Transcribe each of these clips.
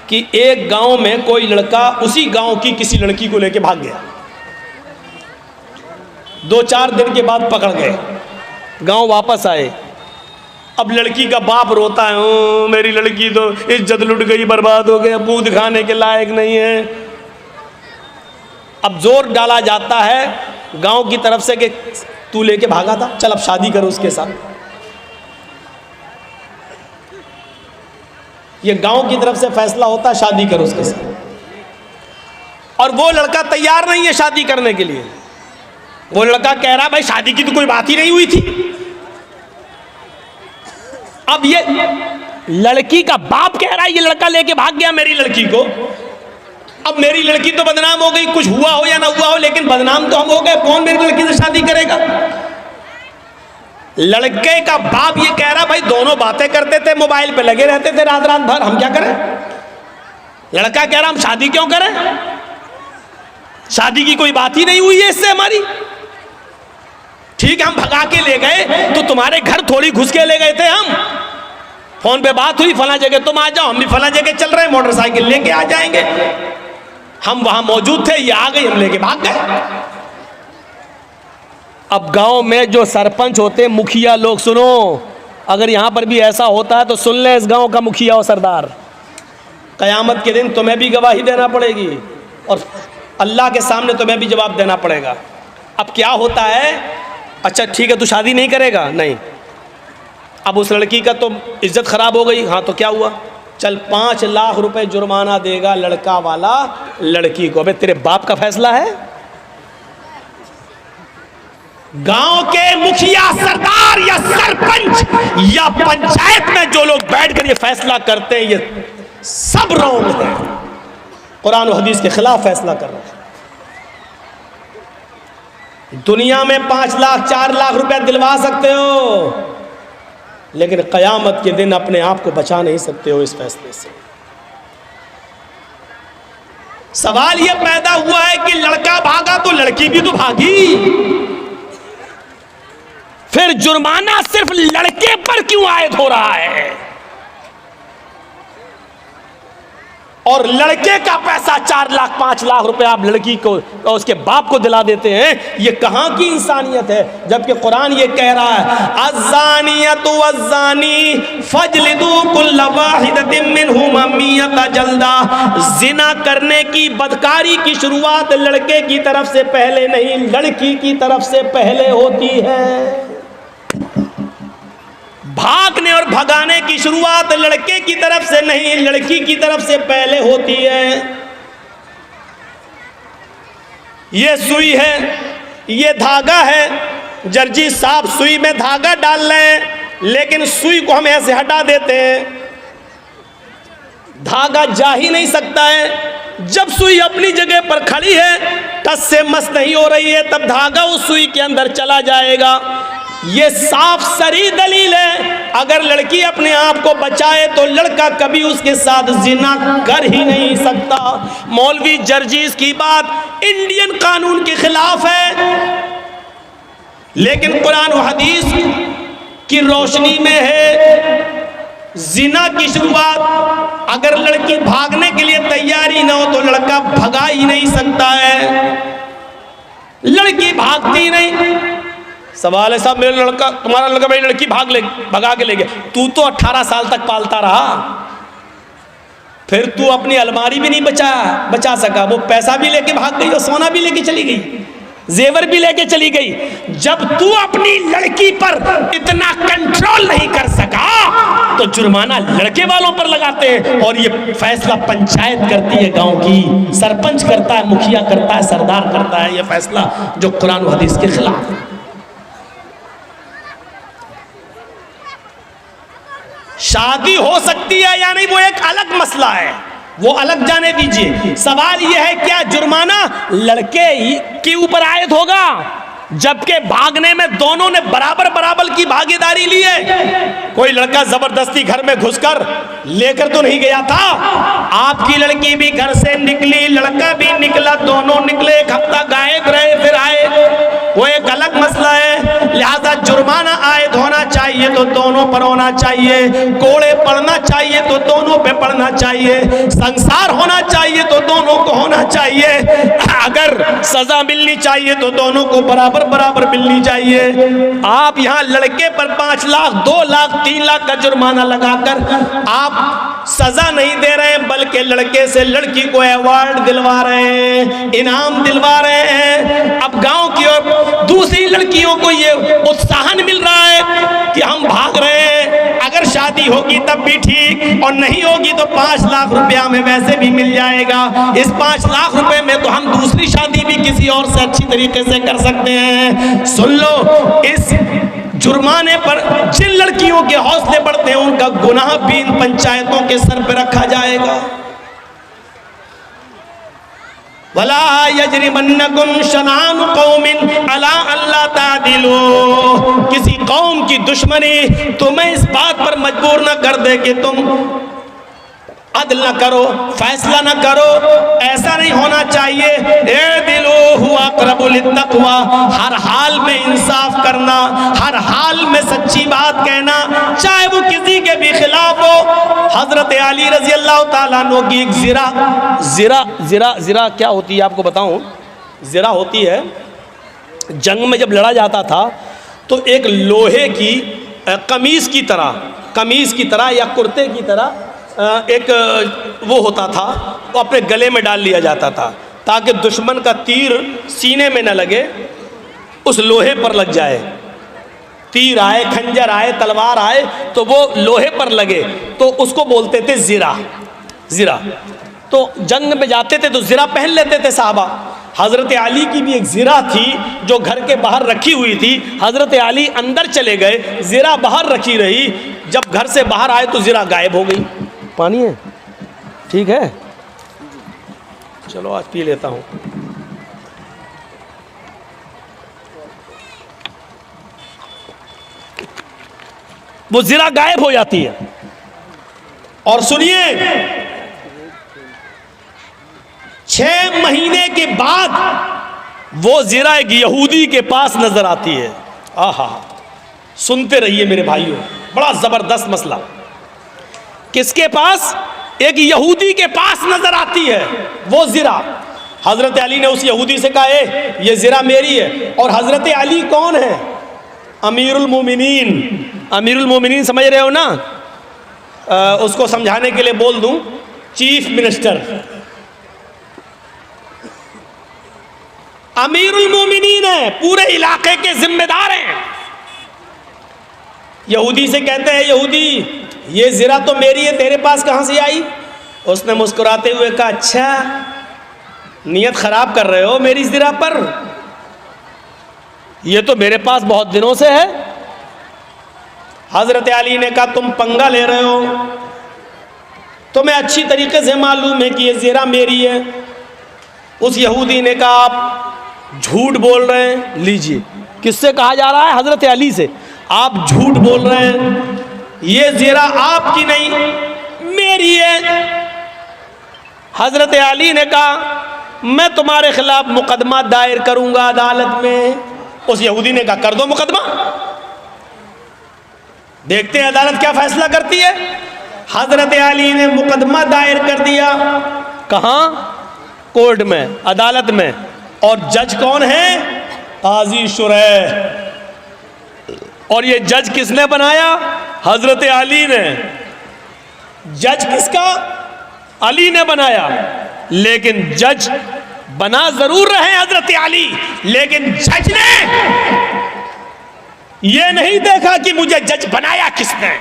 कि एक गांव में कोई लड़का उसी गांव की किसी लड़की को लेके भाग गया। 2-4 दिन के बाद पकड़ गए, गांव वापस आए। अब लड़की का बाप रोता है, ओ मेरी लड़की तो इज्जत लुट गई, बर्बाद हो गई, अब मुंह दिखाने के लायक नहीं है। अब जोर डाला जाता है गांव की तरफ से कि तू लेके भागा था, चल अब शादी करो उसके साथ। ये गांव की तरफ से फैसला होता है शादी करो उसके साथ। और वो लड़का तैयार नहीं है शादी करने के लिए। वो लड़का कह रहा भाई शादी की तो कोई बात ही नहीं हुई थी। अब ये लड़की का बाप कह रहा है ये लड़का लेके भाग गया मेरी लड़की को। अब मेरी लड़की तो बदनाम हो गई, कुछ हुआ हो या ना हुआ हो, लेकिन बदनाम तो हम हो गए, कौन मेरी लड़की से शादी करेगा। लड़के का बाप ये कह रहा भाई दोनों बातें करते थे, मोबाइल पे लगे रहते थे रात रात भर, हम क्या करें। लड़का कह रहा हम शादी क्यों करें, शादी की कोई बात ही नहीं हुई है इससे हमारी। ठीक है हम भगा के ले गए तो तुम्हारे घर थोड़ी घुस के ले गए थे, हम फोन पे बात हुई फला जगह तुम आ जाओ, हम भी फला जगह चल रहे हैं, मोटरसाइकिल लेके आ जाएंगे। हम वहां मौजूद थे, ये आ गई, हम लेके भाग गए। अब गांव में जो सरपंच होते, मुखिया लोग, सुनो, अगर यहां पर भी ऐसा होता है तो सुन ले इस गांव का मुखिया और सरदार, कयामत के दिन तुम्हें भी गवाही देना पड़ेगी और अल्लाह के सामने तुम्हें भी जवाब देना पड़ेगा। अब क्या होता है, अच्छा ठीक है तू शादी नहीं करेगा, नहीं, अब उस लड़की का तो इज्जत खराब हो गई, हाँ तो क्या हुआ, चल 5 लाख रुपए जुर्माना देगा लड़का वाला लड़की को। अबे तेरे बाप का फैसला है। गांव के मुखिया, सरदार या सरपंच या पंचायत में जो लोग बैठकर ये फैसला करते हैं ये सब रॉन्ग है, कुरान और हदीस के खिलाफ फैसला कर रहे हैं। दुनिया में 5 लाख 4 लाख रुपए दिलवा सकते हो, लेकिन कयामत के दिन अपने आप को बचा नहीं सकते हो इस फैसले से। सवाल यह पैदा हुआ है कि लड़का भागा तो लड़की भी तो भागी, फिर जुर्माना सिर्फ लड़के पर क्यों आयद हो रहा है और लड़के का पैसा 4 लाख 5 लाख रुपए आप लड़की को और उसके बाप को दिला देते हैं। ये कहां की इंसानियत है, जबकि कुरान ये कह रहा है अज़्ज़ानियतु वज़्ज़ानी फजलिदू कुल्ल वाहिदतिन मिनहुमा मियता जल्दा। जिना करने की, बदकारी की शुरुआत लड़के की तरफ से पहले नहीं, लड़की की तरफ से पहले होती है। भागने और भगाने की शुरुआत लड़के की तरफ से नहीं, लड़की की तरफ से पहले होती है। ये सुई है, ये धागा है, दर्जी साहब सुई में धागा डाल रहे हैं, लेकिन सुई को हम ऐसे हटा देते हैं, धागा जा ही नहीं सकता है। जब सुई अपनी जगह पर खड़ी है, टस से मस नहीं हो रही है, तब धागा उस सुई के अंदर चला जाएगा। ये साफ सरी दलील है, अगर लड़की अपने आप को बचाए तो लड़का कभी उसके साथ जिना कर ही नहीं सकता। मौलवी जर्जीस की बात इंडियन कानून के खिलाफ है, लेकिन कुरान और हदीस की रोशनी में है। जिना की शुरुआत अगर लड़की भागने के लिए तैयारी ना हो तो लड़का भगा ही नहीं सकता है, लड़की भागती नहीं। सवाल है साहब मेरा लड़का, तुम्हारा लड़का मेरी लड़की भगा के ले गया, तू तो 18 साल तक पालता रहा, फिर तू अपनी अलमारी भी नहीं बचा सका, वो पैसा भी लेके भाग गई और सोना भी लेके चली गई, जेवर भी लेके चली गई। जब तू अपनी लड़की पर इतना कंट्रोल नहीं कर सका तो जुर्माना लड़के वालों पर लगाते हैं, और ये फैसला पंचायत करती है, गांव की सरपंच करता है, मुखिया करता है, सरदार करता है, ये फैसला जो कुरान और हदीस के खिलाफ है। शादी हो सकती है या नहीं वो एक अलग मसला है, वो अलग जाने दीजिए। सवाल यह है क्या जुर्माना लड़के के ऊपर आयद होगा, जबकि भागने में दोनों ने बराबर बराबर की भागीदारी ली है। कोई लड़का जबरदस्ती घर में घुसकर लेकर तो नहीं गया था, आपकी लड़की भी घर से निकली, लड़का भी निकला, दोनों निकले, 1 हफ्ता गायब रहे फिर आए, वो एक अलग मसला है। लिहाजा जुर्माना आयद होना चाहिए। चाहिए तो दोनों पर होना चाहिए, कोड़े पड़ना चाहिए तो दोनों पे पड़ना चाहिए, संसार होना चाहिए तो दोनों को होना चाहिए, अगर सजा मिलनी चाहिए तो दोनों को बराबर बराबर मिलनी चाहिए। आप यहाँ लड़के पर 5 लाख 2 लाख 3 लाख का जुर्माना लगाकर आप सजा नहीं दे रहे हैं, बल्कि लड़के से लड़की को अवार्ड दिलवा रहे हैं, इनाम दिलवा रहे हैं। अब गांव की और दूसरी लड़कियों को ये उत्साहन मिल रहा है कि हम भाग रहे हैं, अगर शादी होगी तब भी ठीक, और नहीं होगी तो 5 लाख रुपया हमें वैसे भी मिल जाएगा। इस 5 लाख रुपए में तो हम दूसरी शादी भी किसी और से अच्छी तरीके से कर सकते हैं। सुन लो, इस जुर्माने पर जिन लड़कियों के हौसले बढ़ते हैं उनका गुनाह भी इन पंचायतों के सर पर रखा जाएगा। वला यजरिमन्नकुम शनानु कौमिन अला अल्ला तादिलू, किसी कौम की दुश्मनी तुम्हें इस बात पर मजबूर न कर दे कि तुम अदल न करो, फैसला न करो, ऐसा नहीं होना चाहिए। इदिलू हुवा अक़रबु लित्तक़वा, हर हाल में इंसाफ करना, हर हाल में सच्ची बात कहना, चाहे वो किसी के भी खिलाफ हो। हजरत अली रजी अल्लाह ताला अन्हु की एक ज़िरा क्या होती है आपको बताऊं? ज़िरा होती है, जंग में जब लड़ा जाता था तो एक लोहे की कमीज़ की तरह या कुर्ते की तरह एक वो होता था, वो अपने गले में डाल लिया जाता था ताकि दुश्मन का तीर सीने में न लगे, उस लोहे पर लग जाए। तीर आए, खंजर आए, तलवार आए तो वो लोहे पर लगे, तो उसको बोलते थे ज़िरा। तो जंग में जाते थे तो ज़िरा पहन लेते थे साहबा। हज़रत अली की भी एक ज़िरा थी जो घर के बाहर रखी हुई थी। हज़रत अली अंदर चले गए, ज़िरा बाहर रखी रही, जब घर से बाहर आए तो ज़िरा गायब हो गई। पानी है? ठीक है, चलो आज पी लेता हूँ। वो ज़िरा गायब हो जाती है। और सुनिए, 6 महीने के बाद वो ज़िरा एक यहूदी के पास नजर आती है। आहा, सुनते रहिए मेरे भाइयों, बड़ा जबरदस्त मसला। किसके पास? एक यहूदी के पास नजर आती है वो ज़िरा। हजरत अली ने उस यहूदी से कहा, ये ज़िरा मेरी है। और हजरत अली कौन है? अमीरुल मोमिनीन समझ रहे हो ना? उसको समझाने के लिए बोल दूं, चीफ मिनिस्टर, अमीरुल मोमिनीन है, पूरे इलाके के जिम्मेदार हैं। यहूदी से कहते हैं, यहूदी ये ज़िरा तो मेरी है, तेरे पास कहाँ से आई? उसने मुस्कुराते हुए कहा, अच्छा नियत ख़राब कर रहे हो मेरी ज़िरा पर, ये तो मेरे पास बहुत दिनों से है। हज़रत अली ने कहा, तुम पंगा ले रहे हो, तुम्हें अच्छी तरीके से मालूम है कि ये ज़िरा मेरी है। उस यहूदी ने कहा, आप झूठ बोल रहे हैं। लीजिए, किससे कहा जा रहा है? हज़रत अली से। आप झूठ बोल रहे हैं, ये ज़िरा आपकी नहीं मेरी है। हज़रत अली ने कहा, मैं तुम्हारे खिलाफ मुकदमा दायर करूंगा अदालत में। उस यहूदी ने कहा, कर दो मुकदमा, देखते हैं अदालत क्या फैसला करती है। हज़रत अली ने मुकदमा दायर कर दिया। कहाँ? कोर्ट में, अदालत में। और जज कौन है? काजी शुरैह। और ये जज किसने बनाया? हजरत अली ने। जज किसका? अली ने बनाया। लेकिन जज बना जरूर रहे हजरत अली, लेकिन जज ने ये नहीं देखा कि मुझे जज बनाया किसने।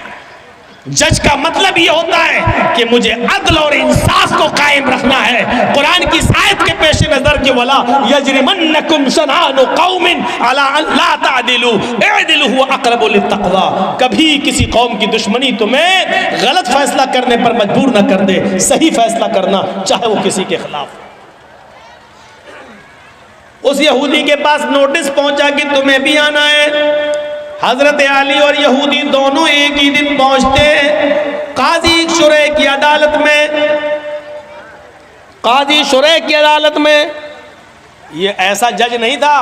जज का मतलब ये होता है कि मुझे अदल और इंसाफ को कायम रखना है। कुरान की आयत के पेश नजर के वाला यजरिमन्नकुम शनानु कौमिन अला अल्ला तादिलू इदिलू हुवा अक़रबु लित्तक़वा, कभी किसी कौम की दुश्मनी तुम्हें गलत फैसला करने पर मजबूर न कर दे, सही फैसला करना, चाहे वो किसी के खिलाफ। उस यहूदी के पास नोटिस पहुंचा कि तुम्हें भी आना है। हजरत अली और यहूदी दोनों एक ही दिन पहुंचते हैं काजी शुरैह की अदालत में। काजी शुरैह की अदालत में ये ऐसा जज नहीं था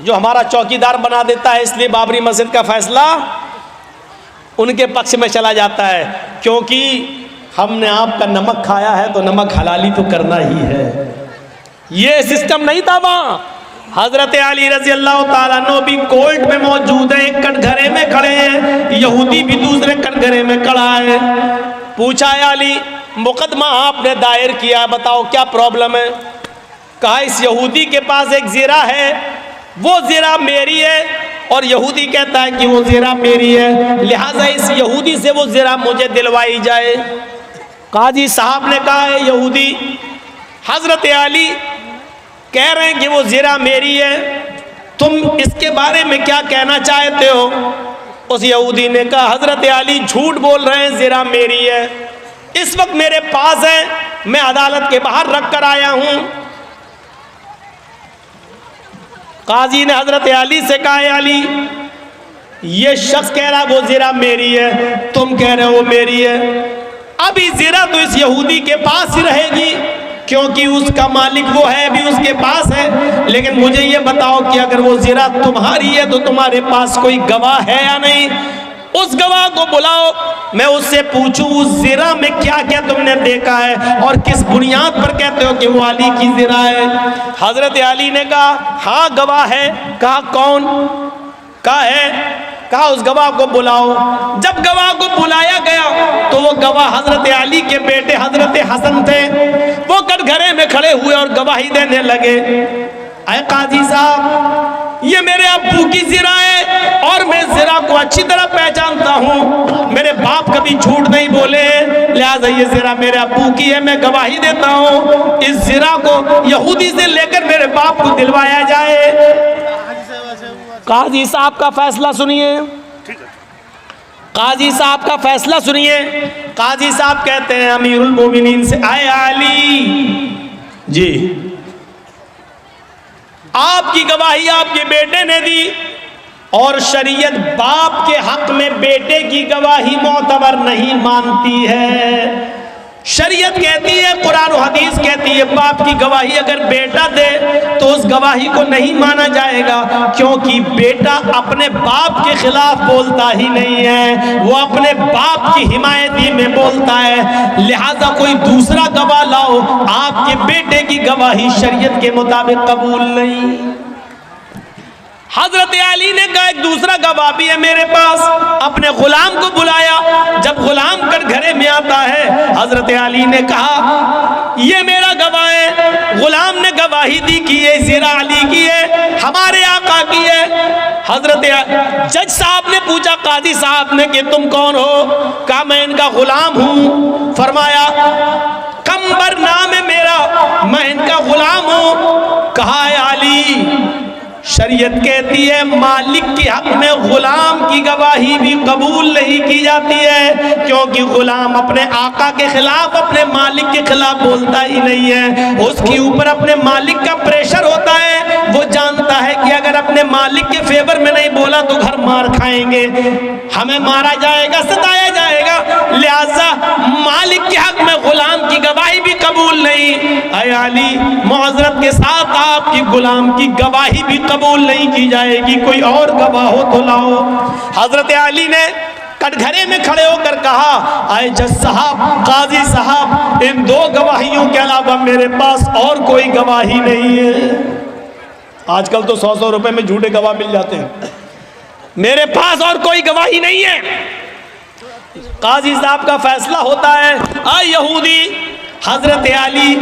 जो हमारा चौकीदार बना देता है इसलिए बाबरी मस्जिद का फैसला उनके पक्ष में चला जाता है, क्योंकि हमने आपका नमक खाया है तो नमक हलाली तो करना ही है। ये सिस्टम नहीं था वहां। हजरत अली रजी अल्लाह ताला अन्हु भी कोर्ट में मौजूद है, एक कटघरे में खड़े हैं, यहूदी भी दूसरे कटघरे में खड़ा है। पूछा अली, मुकदमा आपने दायर किया, बताओ क्या प्रॉब्लम है? कहा इस यहूदी के पास एक ज़िरा है, वो ज़िरा मेरी है, और यहूदी कहता है कि वो ज़िरा मेरी है, लिहाजा इस यहूदी से वो ज़िरा मुझे दिलवाई जाए। काजी साहब ने कहा है यहूदी, हजरत अली कह रहे हैं कि वो ज़िरा मेरी है, तुम इसके बारे में क्या कहना चाहते हो? उस यहूदी ने कहा, हजरत अली झूठ बोल रहे हैं, ज़िरा मेरी है, इस वक्त मेरे पास है, मैं अदालत के बाहर रख कर आया हूं। काजी ने हजरत अली से कहा, अली ये शख्स कह रहा वो ज़िरा मेरी है, तुम कह रहे हो वो मेरी है, अभी ज़िरा तो इस यहूदी के पास ही रहेगी, क्योंकि उसका मालिक वो है, अभी उसके पास है। लेकिन मुझे ये बताओ कि अगर वो ज़िरा तुम्हारी है तो तुम्हारे पास कोई गवाह है या नहीं? उस गवाह को बुलाओ, मैं उससे पूछूं उस ज़िरा में क्या क्या तुमने देखा है और किस बुनियाद पर कहते हो कि वो अली की ज़िरा है। हजरत अली ने कहा, हाँ गवाह है। कहा कौन? कहा है। कहा उस गवाह को बुलाओ। जब गवाह को बुलाया गया तो वो गवाह हजरत अली के बेटे हजरत हसन थे। वो कटघरे में खड़े हुए और गवाही देने लगे, अय काजी साहब, ये मेरे अब्बू की ज़िरा है और मैं ज़िरा को अच्छी तरह पहचानता हूँ, मेरे बाप कभी झूठ नहीं बोले, लिहाजा ये ज़िरा मेरे अब्बू की है, मैं गवाही देता हूँ इस ज़िरा को यहूदी से लेकर मेरे बाप को दिलवाया जाए। काजी साहब का फैसला सुनिए, काजी साहब का फैसला सुनिए। काजी साहब कहते हैं अमीरुल मोमिनीन से, आए अली जी, आपकी गवाही आपके बेटे ने दी और शरीयत बाप के हक में बेटे की गवाही मोतबर नहीं मानती है। शरीयत कहती है, कुरान और हदीस कहती है, बाप की गवाही अगर बेटा दे तो उस गवाही को नहीं माना जाएगा, क्योंकि बेटा अपने बाप के खिलाफ बोलता ही नहीं है, वो अपने बाप की हिमायती में बोलता है। लिहाजा कोई दूसरा गवाह लाओ, आपके बेटे की गवाही शरीयत के मुताबिक कबूल नहीं। हजरत अली ने कहा एक दूसरा गवाह भी है मेरे पास। अपने गुलाम को बुलाया। जब गुलाम कटघरे में आता है, हजरत अली ने कहा ये मेरा गवाह है। गुलाम ने गवाही दी कि ये ज़िरा अली की है, हमारे आका की है। हजरत जज साहब ने पूछा काजी साहब ने कि तुम कौन हो? कहा मैं इनका गुलाम हूँ। फरमाया कंबर नाम है मेरा, मैं इनका गुलाम हूँ। कहा है अली, शरीयत कहती है मालिक के हक में गुलाम की गवाही भी कबूल नहीं की जाती है, क्योंकि गुलाम अपने आका के खिलाफ, अपने मालिक के खिलाफ बोलता ही नहीं है। उसके ऊपर अपने मालिक का प्रेशर होता है, वो जानता है कि अगर अपने मालिक के फेवर में नहीं बोला तो घर मार खाएंगे, हमें मारा जाएगा, सताया जाएगा। लिहाजा मालिक के हक में गुलाम की गवाही भी कबूल नहीं। ऐ अली, मुअज़्ज़रत के साथ आपकी गुलाम की गवाही भी कबूल नहीं की जाएगी, कोई और गवाह हो तो लाओ। हजरत अली ने कटघरे में खड़े होकर कहा, आए जज साहब, काजी साहब, इन दो गवाहियों के अलावा मेरे पास और कोई गवाही नहीं है। आजकल तो 100-100 रुपए में झूठे गवाह मिल जाते हैं। मेरे पास और कोई गवाही नहीं है। काजी साहब का फैसला होता है, आए यहूदी, हजरत अली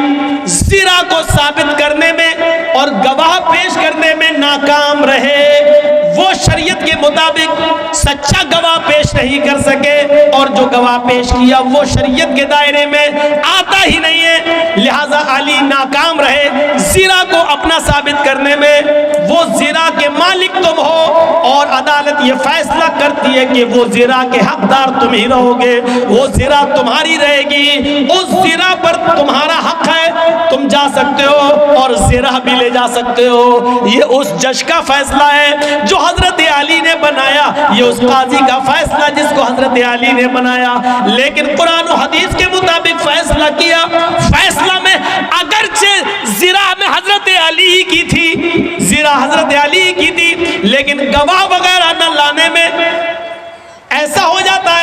ज़िरा को साबित करने में और गवाह पेश करने में नाकाम रहे। वो शरीयत के मुताबिक सच्चा गवाह पेश नहीं कर सके, और जो गवाह पेश किया वो शरीयत के दायरे में आता ही नहीं है। लिहाजा अली नाकाम रहे ज़िरा को अपना साबित करने में। वो ज़िरा के मालिक तुम हो और अदालत ये फैसला करती है कि वो ज़िरा के हकदार तुम ही रहोगे, वो ज़िरा तुम्हारी रहेगी, उस ज़िरा पर तुम्हारा हक है, तुम जा सकते हो और ज़िरा भी ले जा सकते हो। ये उस जज का फैसला है जो हजरत अली ने बनाया, ये उस काजी का फैसला जिसको हजरत अली ने बनाया। लेकिन कुरान और हदीस के मुताबिक फैसला किया। फैसला में अगरचे ज़िरा में हजरत अली की थी, ज़िरा हजरत अली की थी, लेकिन गवाह वगैरह न लाने में ऐसा हो जाता है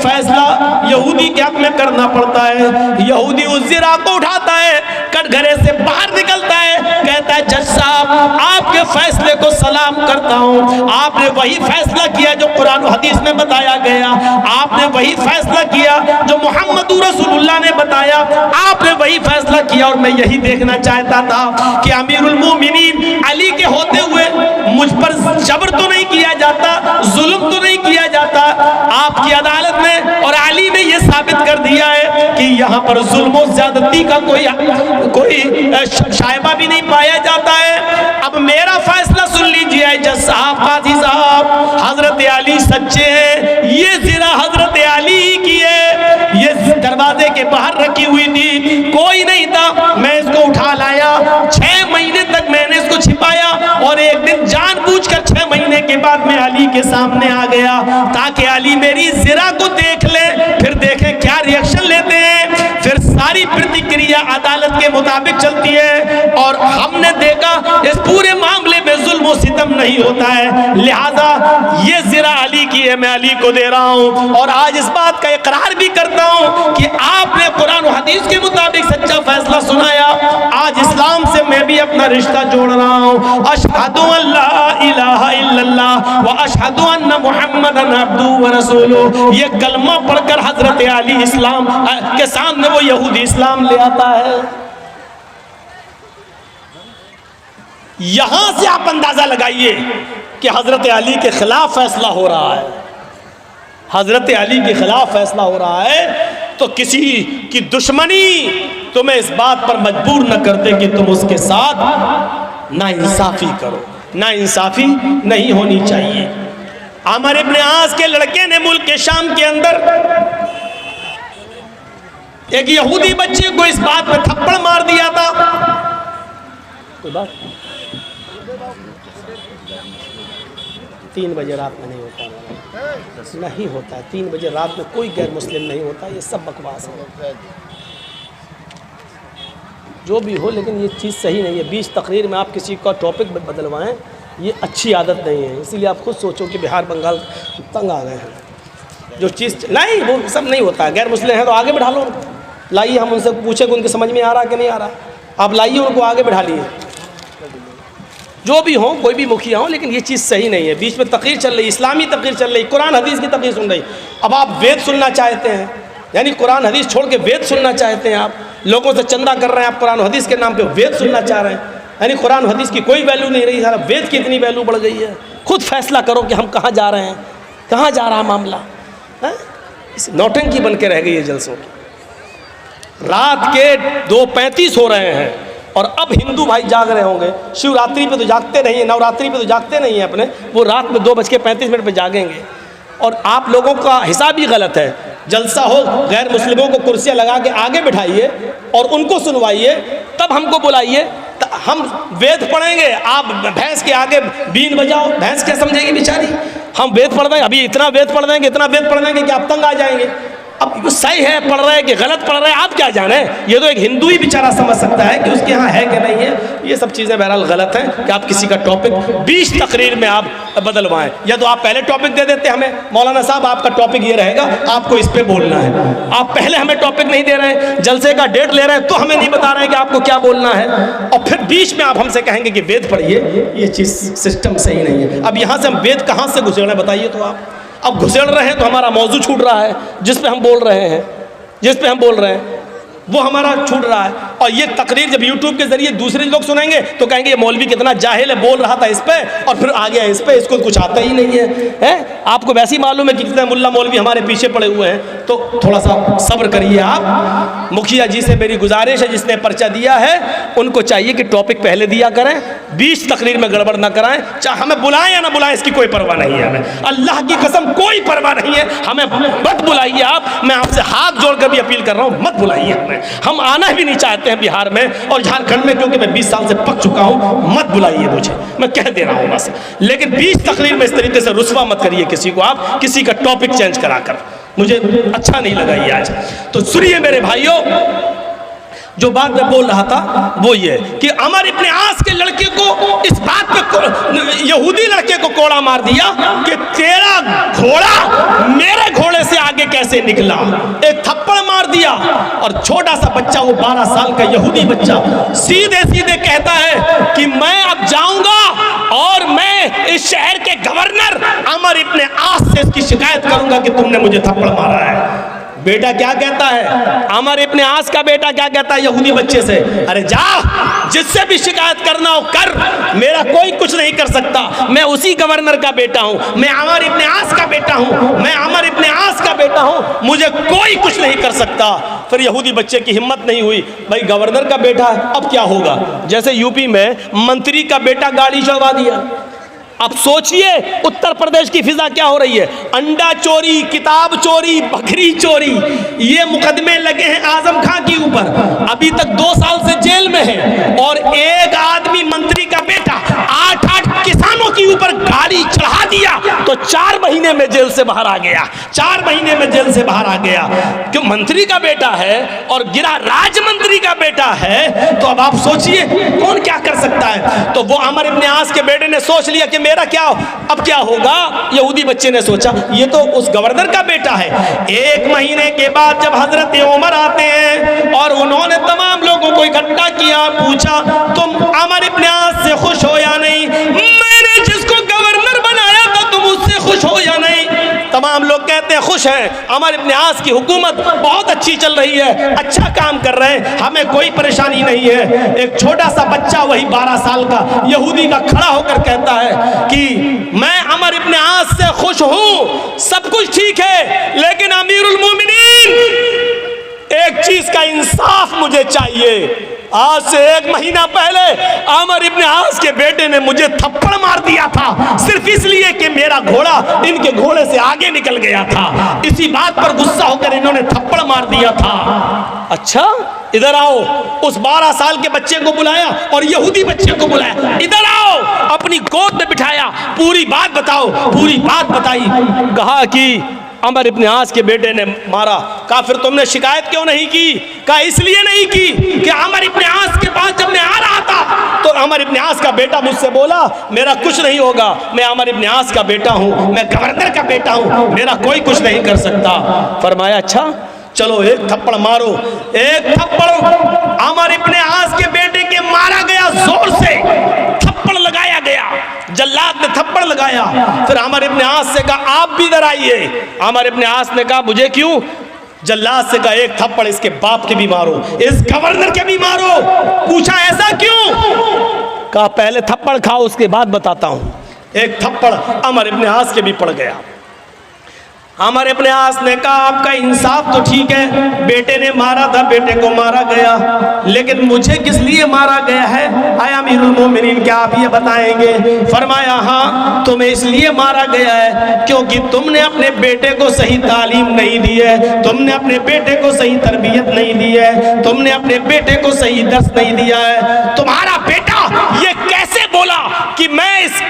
फैसला यहूदी के हक में करना पड़ता है। यहूदी उस जिरा को उठाता है, कटघरे से बाहर निकलता है, कहता है जज साहब आपके फैसले को सलाम करता हूँ, आपने वही फैसला किया जो कुरान हदीस में बताया गया, आपने वही फैसला किया जो मोहम्मद रसूलुल्लाह ने बताया, आपने वही फैसला किया और मैं यही देखना चाहता था कि अमीरुल मोमिनीन अली के होते हुए मुझ पर जबर तो नहीं किया जाता, जुल्म तो नहीं किया जाता। आपकी अदालत ने और अली ने यह साबित कर दिया है कि यहाँ पर जुल्म और ज्यादती का कोई शायबा भी नहीं पाया जाता है। अब मेरा फैसला सुन लीजिए जज साहब, काजी साहब, हजरत अली सच्चे हैं, ये जिरा हजरत अली की है, ये दरवाजे के बाहर रखी हुई थी, कोई नहीं था, मैं इसको उठा लाया, 6 महीने तक मैंने इसको छिपाया और एक दिन जानबूझकर 6 महीने के बाद मैं अली के सामने आ गया ताकि अली मेरी जिरा को देख ले, फिर देखें क्या रिएक्शन लेते हैं। फिर सारी प्रतिक्रिया अदालत के मुताबिक चलती है और हमने देखा इस पूरे मामले में जुल्म और सितम नहीं होता है, लिहाजा ये जिरा अली की है, मैं अली को दे रहा हूँ। और आज इस बात का इकरार भी करता हूँ कि आपने कुरान और हदीस के मुताबिक सच्चा फैसला सुनाया। आज इस्लाम से मैं भी अपना रिश्ता जोड़ रहा हूँ। अशहदु अल्ला इलाहा इल्लल्लाह व अशहदु अन्ना मुहम्मदन अब्दुहु व रसूलुहु, ये कलमा पढ़कर हजरत अली इस्लाम के सामने वो यहूदी इस्लाम ले आता है। यहां से आप अंदाजा लगाइए कि हजरत अली के खिलाफ फैसला हो रहा है, हजरत अली के खिलाफ फैसला हो रहा है, तो किसी की दुश्मनी तुम्हें इस बात पर मजबूर न करते कि तुम उसके साथ नाइंसाफी करो। नाइंसाफी नहीं होनी चाहिए। अमर इब्न आस के लड़के ने मुल्क के शाम के अंदर एक यहूदी बच्चे को इस बात में थप्पड़ मार दिया था। कोई बात 3 बजे रात में नहीं होता, नहीं होता है 3 बजे रात में कोई गैर मुस्लिम नहीं होता, ये सब बकवास है। जो भी हो, लेकिन ये चीज़ सही नहीं है। 20 तकरीर में आप किसी का टॉपिक बदलवाएं, ये अच्छी आदत नहीं है। इसीलिए आप खुद सोचो कि बिहार बंगाल तंग आ गए हैं। जो चीज़ नहीं, वो सब नहीं होता है। गैर मुस्लिम है तो आगे बढ़ा लो, लाइए, हम उनसे पूछे कि उनके समझ में आ रहा कि नहीं आ रहा, आप लाइए उनको आगे बढ़ा लिए। जो भी हो, कोई भी मुखिया हो, लेकिन ये चीज़ सही नहीं है। बीच में तकरीर चल रही, इस्लामी तकरीर चल रही, कुरान हदीस की तकरीर सुन रही। अब आप वेद सुनना चाहते हैं, यानी कुरान हदीस छोड़ के वेद सुनना चाहते हैं, आप लोगों से चंदा कर रहे हैं, आप कुरान हदीस के नाम पे वेद सुनना चाह रहे हैं, यानी कुरान हदीस की कोई वैल्यू नहीं रही, सारा वेद की इतनी वैल्यू बढ़ गई है। खुद फैसला करो कि हम कहाँ जा रहे हैं, कहाँ जा रहा मामला है। नौटंकी बन के रह गई है जलसों की। रात के 2:35 हो रहे हैं और अब हिंदू भाई जाग रहे होंगे। शिवरात्रि पे तो जागते नहीं है, नवरात्रि पे तो जागते नहीं हैं अपने, वो रात में 2:35 पे जागेंगे। और आप लोगों का हिसाब ही गलत है। जलसा हो, गैर मुस्लिमों को कुर्सियाँ लगा के आगे बिठाइए और उनको सुनवाइए, तब हमको बुलाइए, हम वेद पढ़ेंगे, आप भैंस के आगे बीन बजाओ। भैंस क्या समझेगी बेचारी? हम वेद पढ़ देंगे, अभी इतना वेद पढ़ देंगे, इतना वेद पढ़ देंगे कि आप तंग आ जाएंगे। अब सही है पढ़ रहे हैं कि गलत पढ़ रहे हैं, आप क्या जाने? ये तो एक हिंदू ही बेचारा समझ सकता है कि उसके यहाँ है कि नहीं है। ये सब चीज़ें बहरहाल गलत हैं कि आप किसी का टॉपिक 20 तकरीर में आप बदलवाएं। या तो आप पहले टॉपिक दे देते हमें, मौलाना साहब आपका टॉपिक ये रहेगा, आपको इस पे बोलना है। आप पहले हमें टॉपिक नहीं दे रहे हैं, जलसे का डेट ले रहे हैं, तो हमें नहीं बता रहे हैं कि आपको क्या बोलना है, और फिर बीच में आप हमसे कहेंगे कि वेद पढ़िए। ये चीज़ सिस्टम सही नहीं है। अब यहाँ से हम वेद कहाँ से घुसेड़ रहे हैं बताइए तो आप? अब घुसेड़ रहे हैं तो हमारा मौजू छूट रहा है, जिस पे हम बोल रहे हैं, वो हमारा छूट रहा है। और ये तकरीर जब यूट्यूब के जरिए दूसरे लोग सुनेंगे तो कहेंगे ये मौलवी कितना जाहिल है, बोल रहा था इस पे और फिर आ गया इस पे, इसको कुछ आता ही नहीं है। आपको वैसे ही मालूम है कि कितने मुल्ला मौलवी हमारे पीछे पड़े हुए हैं। तो थोड़ा सा सब्र करिए आप। मुखिया जी से मेरी गुजारिश है, जिसने पर्चा दिया है उनको चाहिए कि टॉपिक पहले दिया करें, 20 तकरीर में गड़बड़ ना कराएं। चाहे हमें बुलाएं या ना बुलाएं, इसकी कोई परवाह नहीं है हमें, अल्लाह की कसम कोई परवाह नहीं है। हमें मत बुलाइए आप, मैं आपसे हाथ जोड़कर भी अपील कर रहा हूँ, मत बुलाइए हमें। हम आना भी नहीं चाहते हैं बिहार में और झारखंड में, क्योंकि मैं 20 साल से पक चुका हूं। मत बुलाइए मुझे, मैं कह दे रहा हूं बस। लेकिन 20 तकरीर में इस तरीके से रुस्वा मत करिए किसी को, आप किसी का टॉपिक चेंज कराकर, मुझे अच्छा नहीं लगा ये आज। तो सुनिए मेरे भाइयों, जो बात मैं बोल रहा था वो ये कि अमर इब्ने आस के लड़के को इस बात पे यहूदी लड़के को कोड़ा मार दिया कि तेरा घोड़ा मेरे घोड़े से आगे कैसे निकला, एक थप्पड़ मार दिया। और छोटा सा बच्चा, वो 12 साल का यहूदी बच्चा, सीधे सीधे कहता है कि मैं अब जाऊंगा और मैं इस शहर के गवर्नर अमर इब्ने आस से इसकी शिकायत करूंगा कि तुमने मुझे थप्पड़ मारा है। बेटा क्या कहता है, अमर इब्ने आस का बेटा क्या कहता है यहूदी बच्चे से, अरे जा, जिससे भी शिकायत करना हो कर, मेरा कोई कुछ नहीं कर सकता, मैं उसी गवर्नर का बेटा हूं, मैं अमर इब्ने आस का बेटा हूं, मैं अमर इब्ने आस का बेटा हूं, मुझे कोई कुछ नहीं कर सकता। फिर यहूदी बच्चे की हिम्मत नहीं हुई, भाई गवर्नर का बेटा है, अब क्या होगा। जैसे यूपी में मंत्री का बेटा गाड़ी चढ़वा दिया, अब सोचिए उत्तर प्रदेश की फिजा क्या हो रही है। अंडा चोरी, किताब चोरी, बकरी चोरी, ये मुकदमे लगे हैं आजम खां के ऊपर, अभी तक 2 साल से जेल में है। और एक आदमी मंत्री का बेटा 8 किसानों के ऊपर गाड़ी चढ़ा दिया तो 4 महीने में जेल से बाहर आ गया, 4 महीने में जेल से बाहर आ गया। क्यों, मंत्री का बेटा है और गिरा राज्य मंत्री का बेटा है, तो अब आप सोचिए कौन क्या कर सकता है। तो वो अमर इब्ने आस के बेटे ने सोच लिया कि मेरा क्या, अब क्या होगा। यहूदी बच्चे ने सोचा ये तो उस गवर्नर का बेटा है। 1 महीने के बाद जब हजरत उमर आते हैं और उन्होंने तमाम लोगों को इकट्ठा किया, पूछा तुम अमर इब्ने आस से खुश हो या नहीं, मैंने जिसको गवर्नर बनाया था तुम उससे खुश हो या नहीं। तमाम लोग कहते हैं खुश हैं, अमर इब्ने आस की हुकूमत बहुत अच्छी चल रही है, अच्छा काम कर रहे हैं, हमें कोई परेशानी नहीं है। एक छोटा सा बच्चा, वही 12 साल का यहूदी का, खड़ा होकर कहता है कि मैं अमर इब्ने आस से खुश हूं, सब कुछ ठीक है, लेकिन अमीरुल मोमिनीन एक चीज का इंसाफ मुझे चाहिए। आज से 1 महीना पहले अमर इब्ने आस के बेटे ने मुझे थप्पड़ मार दिया था, सिर्फ इसलिए कि मेरा घोड़ा इनके घोड़े से आगे निकल गया था। इसी बात पर गुस्सा होकर इन्होंने थप्पड़ मार दिया था। अच्छा इधर आओ, उस 12 साल के बच्चे को बुलाया और यहूदी बच्चे को बुलाया, इधर आओ, अपनी गोद में बिठाया, पूरी बात बताओ। पूरी बात बताई, कहा कि अमर इब्ने आस के बेटे ने मारा। कहा फिर तुमने शिकायत क्यों नहीं की? कहा इसलिए नहीं की कि अमर इब्ने आस के पास जब मैं आ रहा था तो अमर इब्ने आस का बेटा मुझसे बोला मेरा कुछ नहीं होगा, मैं अमर इब्ने आस का बेटा हूं, मैं गवर्नर का बेटा हूं, मेरा कोई कुछ नहीं कर सकता। फरमाया अच्छा चलो एक थप्पड़ मारो। एक थप्पड़ अमर इब्ने आस के बेटे के मारा गया, जोर से थप्पड़ लगाया गया, जल्लाद ने थप्पड़ लगाया। फिर अमर इब्ने आस से कहा आप भी इधर आइए। अमर इब्ने आस ने कहा मुझे क्यों? जल्लाद से कहा एक थप्पड़ इसके बाप के भी मारो, इस गवर्नर के भी मारो। पूछा ऐसा क्यों? कहा पहले थप्पड़ खाओ उसके बाद बताता हूं। एक थप्पड़ अमर इब्ने आस के भी पड़ गया। अमर इब्ने आस ने कहा आपका इंसाफ तो ठीक है, बेटे ने मारा था, बेटे को मारा गया, लेकिन मुझे किस लिए मारा गया है? आया अमीरुल मोमिनीन क्या आप ये बताएंगे? फरमाया हाँ तुम्हें इसलिए मारा गया है क्योंकि तुमने अपने बेटे को सही तालीम नहीं दी है, तुमने अपने बेटे को सही तरबियत नहीं दी है, तुमने अपने बेटे को सही दर्स नहीं दिया है। तुम्हारा बेटा ये कैसे बोला कि मैं इस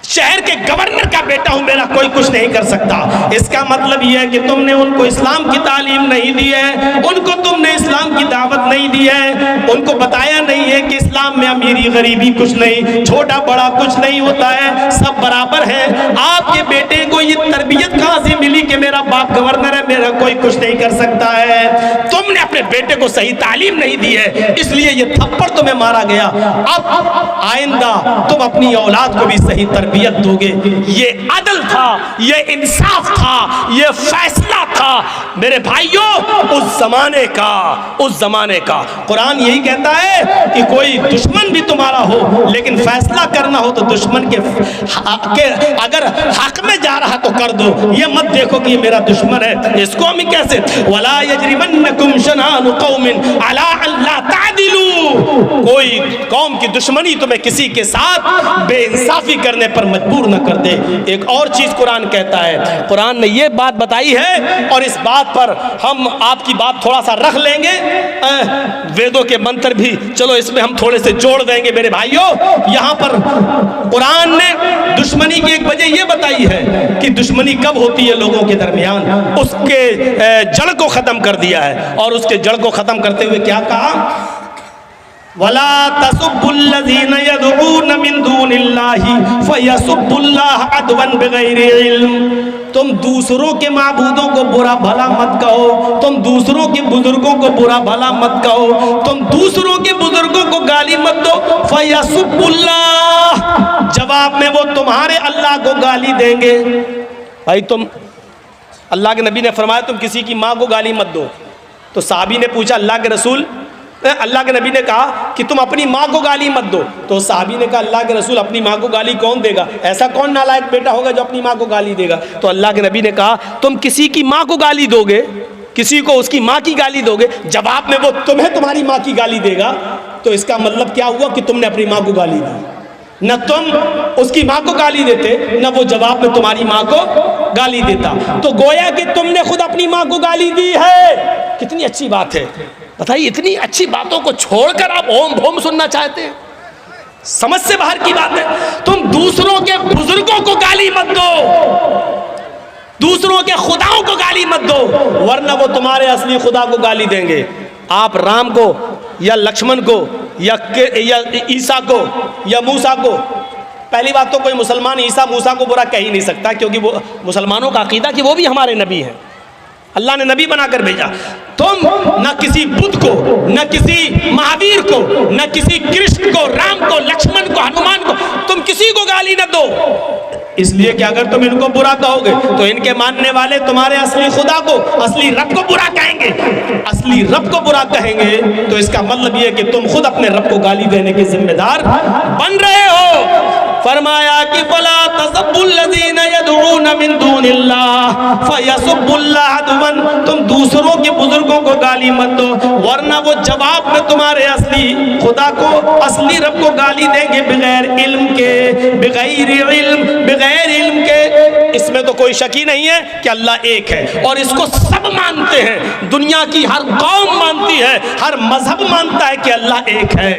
शहर के गवर्नर का बेटा हूं, मेरा कोई कुछ नहीं कर सकता? इसका मतलब यह है कि तुमने उनको इस्लाम की तालीम नहीं दी है, उनको तुमने इस्लाम की दावत नहीं दी है, उनको बताया नहीं है कि इस्लाम में अमीरी गरीबी कुछ नहीं, छोटा बड़ा कुछ नहीं होता है, सब बराबर है। आपके बेटे को ये तरबियत कहां से मिली कि मेरा बाप गवर्नर है, मेरा कोई कुछ नहीं कर सकता है? तुमने अपने बेटे को सही तालीम नहीं दी है, इसलिए ये थप्पड़ तुम्हें मारा गया। अब आइंदा तुम अपनी औलाद को भी सही तरबियत दोगे। ये अदल था, ये इंसाफ था, ये फैसला था मेरे भाइयों उस जमाने का। कुरान यही कहता है कि कोई दुश्मन भी तुम्हारा हो लेकिन फैसला करना हो तो दुश्मन के अगर हक में जा रहा तो कर दो, ये मत देखो कि ये मेरा दुश्मन है, इसको हम कैसे। वला यजरिमन्नकुम शनानु कौमिन अला अल्ला तादिलू, कोई कौम की दुश्मनी तुम्हें किसी के साथ बेइंसाफी करने पर मजबूर न कर दे। एक और चीज़ कुरान कहता है, कुरान ने ये बात बताई है और इस बात पर हम आपकी बात थोड़ा सा रख लेंगे, वेदों के मंत्र भी चलो इसमें हम थोड़े से जोड़ देंगे मेरे भाइयों। यहाँ पर कुरान ने दुश्मनी की एक वजह यह बताई है कि दुश्मनी कब होती है लोगों के दरमियान, उसके जड़ को ख़त्म कर दिया है। और उसके जड़ को ख़त्म करते हुए क्या कहा, वला तसुब्बुल्लज़ीना यदऊना मिन दूनिल्लाहि फयसुब्बुल्लाह अदवन बिगैरि इल्म। तुम दूसरों के माबूदों को बुरा भला मत कहो, तुम दूसरों के बुजुर्गों को बुरा भला मत कहो, तुम दूसरों के बुजुर्गों को गाली मत दो। फयसुब्बुल्लाह, जवाब में वो तुम्हारे अल्लाह को गाली देंगे। भाई तुम, अल्लाह के नबी ने फरमाया तुम किसी की माँ को गाली मत दो। तो साहबी ने पूछा अल्लाह के रसूल, अल्लाह के नबी ने कहा कि तुम अपनी माँ को गाली मत दो। तो साहबी ने कहा अल्लाह के रसूल अपनी माँ को गाली कौन देगा, ऐसा कौन नालायक बेटा होगा जो अपनी माँ को गाली देगा। तो अल्लाह के नबी ने कहा तुम किसी की माँ को गाली दोगे, किसी को उसकी माँ की गाली दोगे, जवाब में वो तुम्हें तुम्हारी माँ की गाली देगा, तो इसका मतलब क्या हुआ कि तुमने अपनी माँ को गाली दी। न तुम उसकी माँ को गाली देते, न वो जवाब में तुम्हारी माँ को गाली देता। तो गोया कि तुमने खुद अपनी माँ को गाली दी है। कितनी अच्छी बात है, बताइए, इतनी अच्छी बातों को छोड़कर आप ओम भोम सुनना चाहते हैं, समझ से बाहर की बात है। तुम दूसरों के बुजुर्गों को गाली मत दो, दूसरों के खुदाओं को गाली मत दो, वरना वो तुम्हारे असली खुदा को गाली देंगे। आप राम को या लक्ष्मण को या ईसा को या मूसा को, पहली बात तो कोई मुसलमान ईसा मूसा को बुरा कह ही नहीं सकता, क्योंकि वो मुसलमानों का अकीदा कि वो भी हमारे नबी हैं, अल्लाह ने नबी बनाकर भेजा। तुम न किसी बुद्ध को, न किसी महावीर को, न किसी कृष्ण को, राम को, लक्ष्मण को, हनुमान को, तुम किसी को गाली न दो, इसलिए कि अगर तुम इनको बुरा कहोगे तो इनके मानने वाले तुम्हारे असली खुदा को, असली रब को बुरा कहेंगे। असली रब को बुरा कहेंगे तो इसका मतलब यह कि तुम खुद अपने रब को गाली देने के जिम्मेदार बन रहे हो। फरमाया कि फला तसब्बुल्लज़ीना यदऊना मिन दूनिल्लाह फयसुब्बुल्लाह अदवन, तुम दूसरों के बुजुर्गों को गाली मत दो, वरना वो जवाब में तुम्हारे असली खुदा को, असली रब को गाली देंगे बगैर इल्म के, बगैर इल्म, बगैर इल्म के। इसमें तो कोई शक ही नहीं है कि अल्लाह एक है, और इसको सब मानते हैं, दुनिया की हर कौम मानती है, हर मजहब मानता है कि अल्लाह एक है।